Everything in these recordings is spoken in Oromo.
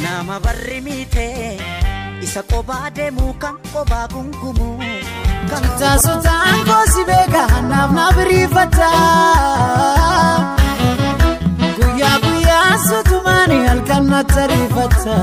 Nama barri mite isa qobade mukan qoba gungumu kan taasutaan kosi bega naaf nabrifata guya sutumani halkan natarifata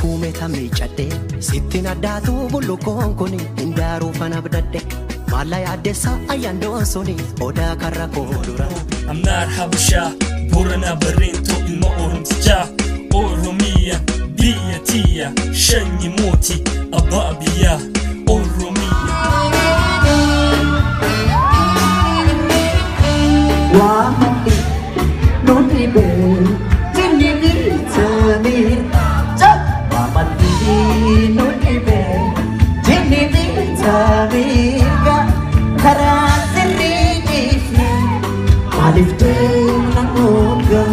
Kumetame chade sitina datu bulu konkoni indaru fanabdade malaya desa ayando soni oda karakodura amnar habusha burana barinto ilmo orumtija oromia biyatia shanyi moti ababia oromia wa noti be tinni bitani no ibe jini bitariga karasiri ifni malif de na moga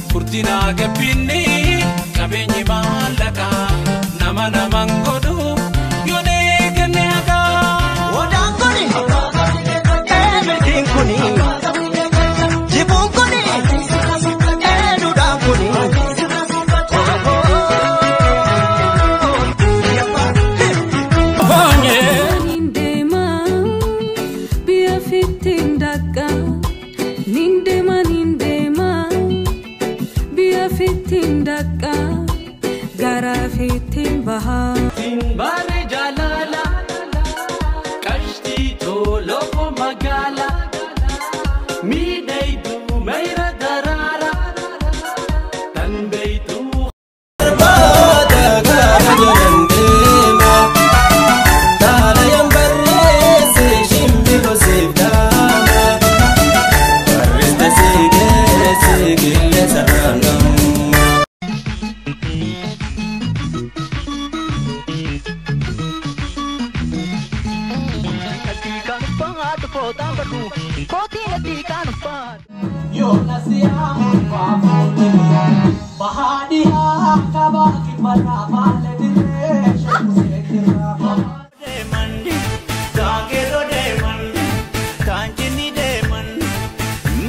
Furtina gabini kabinyi malaka nama mangodu yone kenyaga wadangoni everything kuni jibun kuni edudangoni bonye nindema bia fitindaka nindema fitindaka gara fitimbaha timbare jalala kashti tolo magala midaidu meira darara tanbeitu bada gajalendema tala yambarre se shimbiro sevdama arresta sige saranga Yo nasiyamu mafuni bahadi hakaba kibara male dire shamusekira demon dagero demon kanjini demon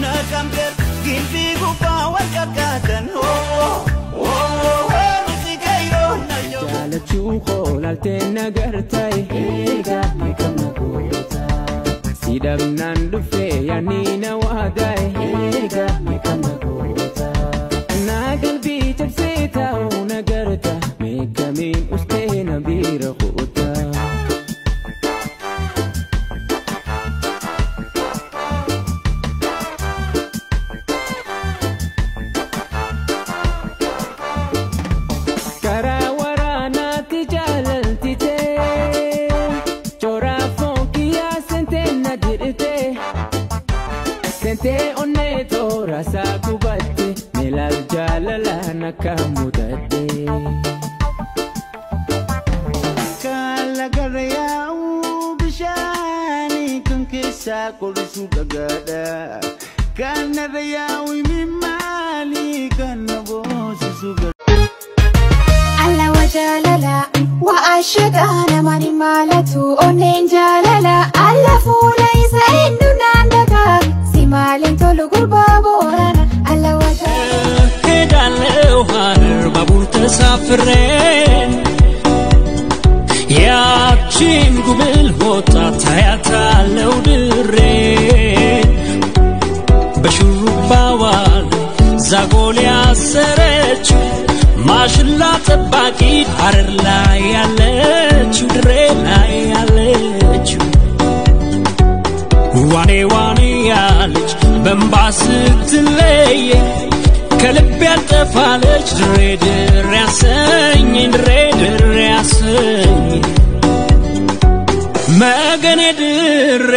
nakamter gimpi gupa wakakatan musikairo nayo jalachu kholalte nagartai ega mikama goyota sidam nandufe yanina wadai ega mikama goyota nagal bi tafsir jaalala nakamudadde kala garayau bishani kan kesa kurisu dagada kana rayau mimali kana bosu sugar alla wajalala wa ashadana mani malatu onen jalala alla fulaysa indunandaka simalin tolu gurbaborana alla wajalala kedaለው har babur tesafren ያቺን ጉብል ሆታ ታያታለው ድሬ በሹሩባዋል ዛጎል ያሰረች ማሽላ ጠባቂ ሐረር ላይ ያለች ድሬ ላይ ያለች ዋኔ ዋኔ ያለች በእንባ ስትለይ ከልብ ያልጠፋለች ድሬ ድሬ ያሰኝ ድሬ ድሬ ያሰኝ መገኔ ድሬ